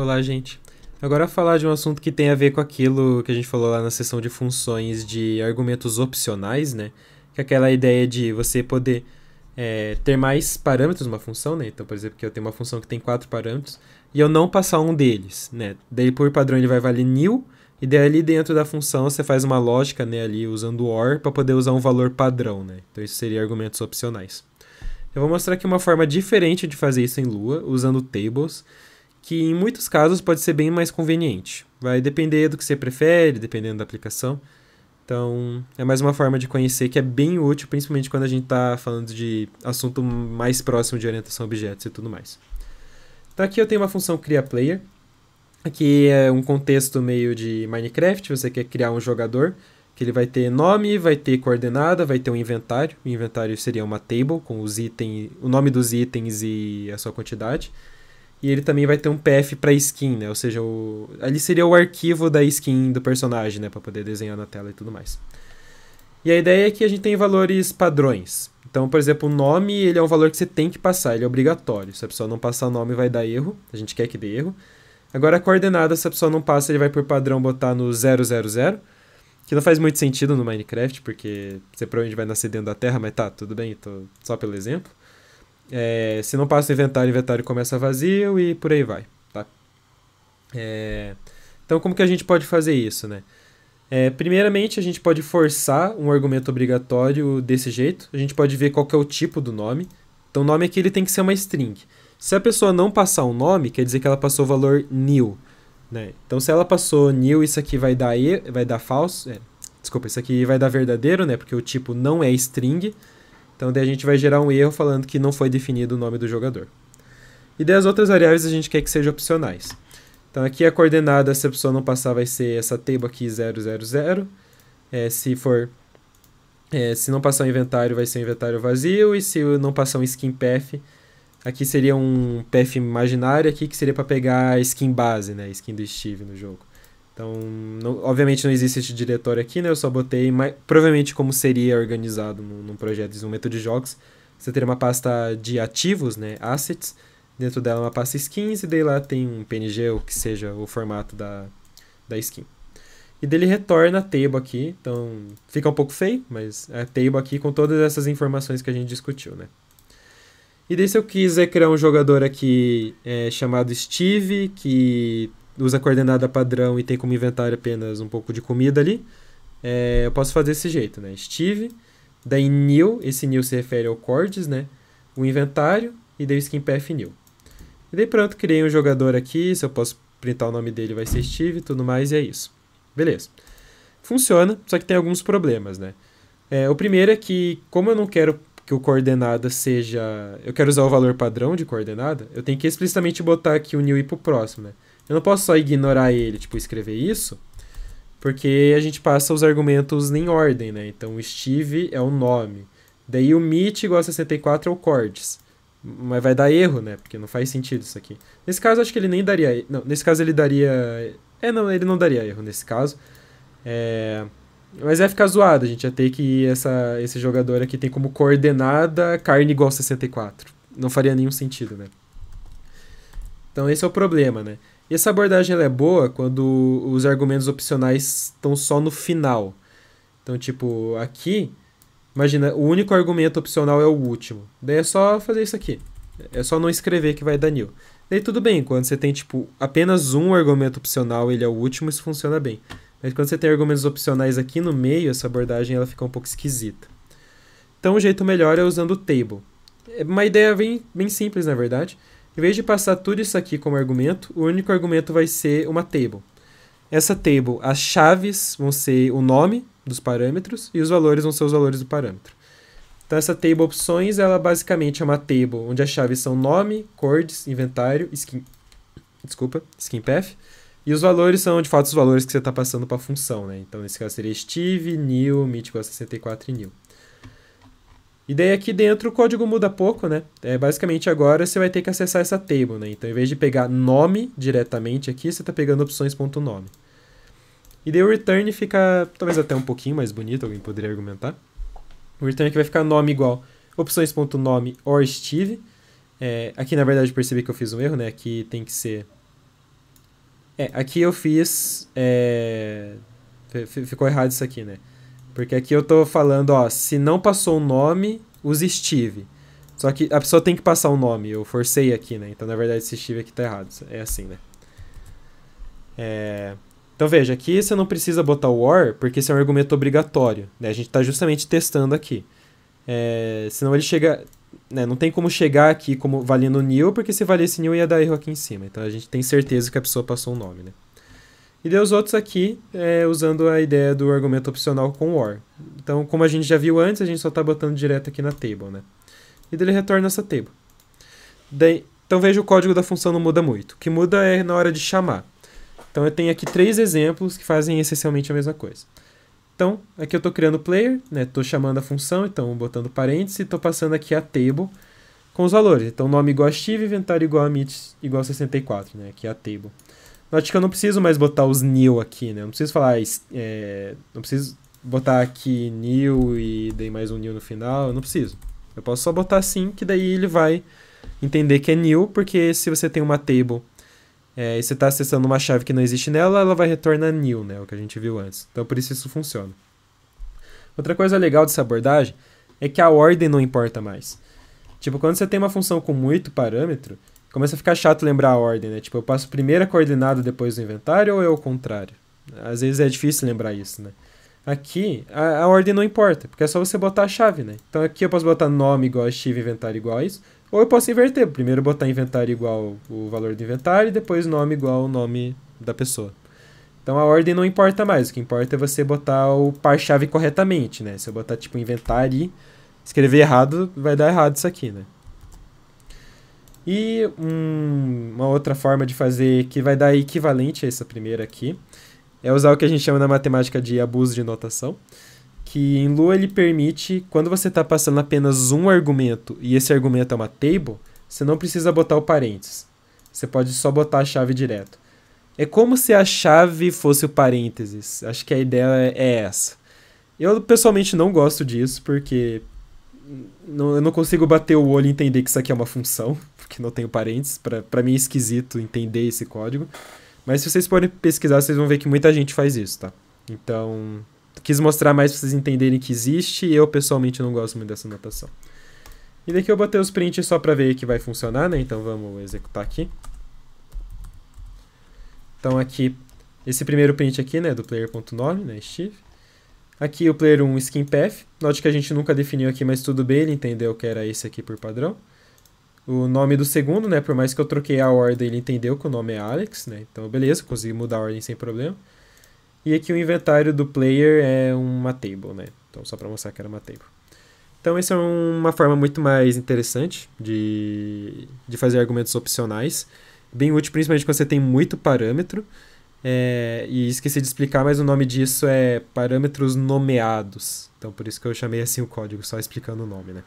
Olá, gente. Agora falar de um assunto que tem a ver com aquilo que a gente falou lá na seção de funções de argumentos opcionais, né? Que é aquela ideia de você poder ter mais parâmetros numa função, né? Então, por exemplo, que eu tenho uma função que tem 4 parâmetros e eu não passar um deles, né? Daí, por padrão, ele vai valer nil e daí ali dentro da função você faz uma lógica, né, ali usando OR para poder usar um valor padrão, né? Então, isso seria argumentos opcionais. Eu vou mostrar aqui uma forma diferente de fazer isso em Lua, usando tables, que em muitos casos pode ser bem mais conveniente. Vai depender do que você prefere, dependendo da aplicação. Então, é mais uma forma de conhecer que é bem útil, principalmente quando a gente está falando de assunto mais próximo de orientação a objetos e tudo mais. Então, aqui eu tenho uma função criaPlayer. Aqui é um contexto meio de Minecraft, você quer criar um jogador, que ele vai ter nome, vai ter coordenada, vai ter um inventário. O inventário seria uma table com os itens, o nome dos itens e a sua quantidade. E ele também vai ter um path para skin, né? Ou seja, ali seria o arquivo da skin do personagem, né? Para poder desenhar na tela e tudo mais. E a ideia é que a gente tem valores padrões. Então, por exemplo, o nome ele é um valor que você tem que passar, ele é obrigatório. Se a pessoa não passar o nome, vai dar erro. A gente quer que dê erro. Agora, a coordenada, se a pessoa não passa, ele vai por padrão botar no 000, que não faz muito sentido no Minecraft, porque você provavelmente vai nascer dentro da Terra, mas tá, tudo bem, tô só pelo exemplo. Se não passa o inventário começa vazio e por aí vai, tá? Então, como que a gente pode fazer isso, né? Primeiramente, a gente pode forçar um argumento obrigatório desse jeito. A gente pode ver qual que é o tipo do nome. Então, o nome aqui ele tem que ser uma string. Se a pessoa não passar um nome, quer dizer que ela passou o valor nil, né? Então, se ela passou nil, isso aqui vai dar falso. Desculpa, isso aqui vai dar verdadeiro, né? Porque o tipo não é string. Então, daí a gente vai gerar um erro falando que não foi definido o nome do jogador. E daí as outras variáveis a gente quer que sejam opcionais. Então, aqui a coordenada, se a pessoa não passar, vai ser essa table aqui 000. Se não passar o inventário, vai ser um inventário vazio. E se não passar um skin path, aqui seria um path imaginário aqui, que seria para pegar a skin base, né? A skin do Steve no jogo. Então, obviamente não existe esse diretório aqui, né? Eu só botei, provavelmente como seria organizado num projeto de desenvolvimento de jogos, você teria uma pasta de ativos, né? Assets, dentro dela uma pasta skins, e daí lá tem um PNG, ou que seja o formato da skin. E dele retorna a table aqui, então fica um pouco feio, mas é a table aqui com todas essas informações que a gente discutiu, né? E daí se eu quiser criar um jogador aqui chamado Steve, que usa a coordenada padrão e tem como inventário apenas um pouco de comida ali, eu posso fazer desse jeito, né? Steve, daí new, esse new se refere ao chords, né? O inventário e daí o skin path new. E daí pronto, criei um jogador aqui, se eu posso printar o nome dele vai ser Steve e tudo mais, e é isso. Beleza. Funciona, só que tem alguns problemas, né? O primeiro é que, como eu não quero que o coordenada seja... Eu quero usar o valor padrão de coordenada, eu tenho que explicitamente botar aqui o new e pro próximo, né? Eu não posso só ignorar ele, tipo, escrever isso, porque a gente passa os argumentos em ordem, né? Então, o Steve é o nome. Daí o Meet igual a 64 é o chords. Mas vai dar erro, né? Porque não faz sentido isso aqui. Nesse caso, acho que ele nem daria... Não, nesse caso ele daria... não, ele não daria erro nesse caso. Mas vai ficar zoado, a gente ia ter que esse jogador aqui tem como coordenada carne igual a 64. Não faria nenhum sentido, né? Então esse é o problema, né? E essa abordagem ela é boa quando os argumentos opcionais estão só no final. Então, tipo, aqui, imagina, o único argumento opcional é o último. Daí é só fazer isso aqui. É só não escrever que vai dar nil. Daí tudo bem, quando você tem, tipo, apenas um argumento opcional, ele é o último, isso funciona bem. Mas quando você tem argumentos opcionais aqui no meio, essa abordagem ela fica um pouco esquisita. Então o jeito melhor é usando o table. É uma ideia bem simples, na verdade. Em vez de passar tudo isso aqui como argumento, o único argumento vai ser uma table. Essa table, as chaves vão ser o nome dos parâmetros e os valores vão ser os valores do parâmetro. Então essa table opções, ela basicamente é uma table onde as chaves são nome, chords, inventário, skin path, e os valores são de fato os valores que você está passando para a função, né? Então nesse caso seria Steve, new, meet igual a 64 e new. E daí aqui dentro o código muda pouco, né? Basicamente agora você vai ter que acessar essa table, né? Então em vez de pegar nome diretamente aqui, você está pegando opções.nome. E daí o return fica talvez até um pouquinho mais bonito, alguém poderia argumentar. O return aqui vai ficar nome igual opções.nome or Steve. Aqui na verdade percebi que eu fiz um erro, né? Aqui tem que ser Aqui eu fiz... ficou errado isso aqui, né? Porque aqui eu tô falando, ó, se não passou o nome, use Steve. Só que a pessoa tem que passar o nome, eu forcei aqui, né? Então, na verdade, esse Steve aqui tá errado. É assim, né? Então, veja, aqui você não precisa botar o OR, porque esse é um argumento obrigatório, né? A gente tá justamente testando aqui. Senão ele chega... Né, não tem como chegar aqui como valendo nil, porque se valesse nil ia dar erro aqui em cima. Então, a gente tem certeza que a pessoa passou o nome, né? E deu os outros aqui, usando a ideia do argumento opcional com OR. Então, como a gente já viu antes, a gente só está botando direto aqui na table, né? E daí ele retorna essa table. Então, veja, o código da função não muda muito. O que muda é na hora de chamar. Então, eu tenho aqui 3 exemplos que fazem essencialmente a mesma coisa. Então, aqui eu estou criando o player, né? Estou chamando a função, então botando parênteses, e estou passando aqui a table com os valores. Então, nome igual a Steve, inventário igual a Meet igual a 64, né? Aqui é a table. Note que eu não preciso mais botar os nil aqui, né? Eu não preciso falar... não preciso botar aqui nil e daí mais um nil no final. Eu não preciso. Eu posso só botar assim, que daí ele vai entender que é nil, porque se você tem uma table e você está acessando uma chave que não existe nela, ela vai retornar nil, né? O que a gente viu antes. Então, por isso funciona. Outra coisa legal dessa abordagem é que a ordem não importa mais. Tipo, quando você tem uma função com muito parâmetro... Começa a ficar chato lembrar a ordem, né? Tipo, eu passo primeiro a coordenada depois do inventário ou é o contrário? Às vezes é difícil lembrar isso, né? Aqui, a ordem não importa, porque é só você botar a chave, né? Então aqui eu posso botar nome igual a Steve, inventário igual a isso, ou eu posso inverter. Primeiro botar inventário igual o valor do inventário e depois nome igual o nome da pessoa. Então a ordem não importa mais, o que importa é você botar o par-chave corretamente, né? Se eu botar tipo inventário e escrever errado, vai dar errado isso aqui, né? E uma outra forma de fazer que vai dar equivalente a essa primeira aqui é usar o que a gente chama na matemática de abuso de notação, que em Lua ele permite, quando você está passando apenas um argumento e esse argumento é uma table, você não precisa botar o parênteses. Você pode só botar a chave direto. É como se a chave fosse o parênteses. Acho que a ideia é essa. Eu pessoalmente não gosto disso, porque eu não consigo bater o olho e entender que isso aqui é uma função, porque não tem parênteses. Pra mim é esquisito entender esse código. Mas se vocês forem pesquisar, vocês vão ver que muita gente faz isso, tá? Então, quis mostrar mais pra vocês entenderem que existe, e eu pessoalmente não gosto muito dessa notação. E daqui eu botei os prints só pra ver que vai funcionar, né? Então vamos executar aqui. Então aqui, esse primeiro print aqui, né, do player.nome, né, Steve. Aqui o player 1 skin path. Note que a gente nunca definiu aqui, mas tudo bem, ele entendeu que era esse aqui por padrão. O nome do segundo, né, por mais que eu troquei a ordem, ele entendeu que o nome é Alex, né, então beleza, consegui mudar a ordem sem problema. E aqui o inventário do player é uma table, né, então só para mostrar que era uma table. Então essa é uma forma muito mais interessante de fazer argumentos opcionais, bem útil principalmente quando você tem muito parâmetro. E esqueci de explicar, mas o nome disso é parâmetros nomeados. Então por isso que eu chamei assim o código, só explicando o nome, né?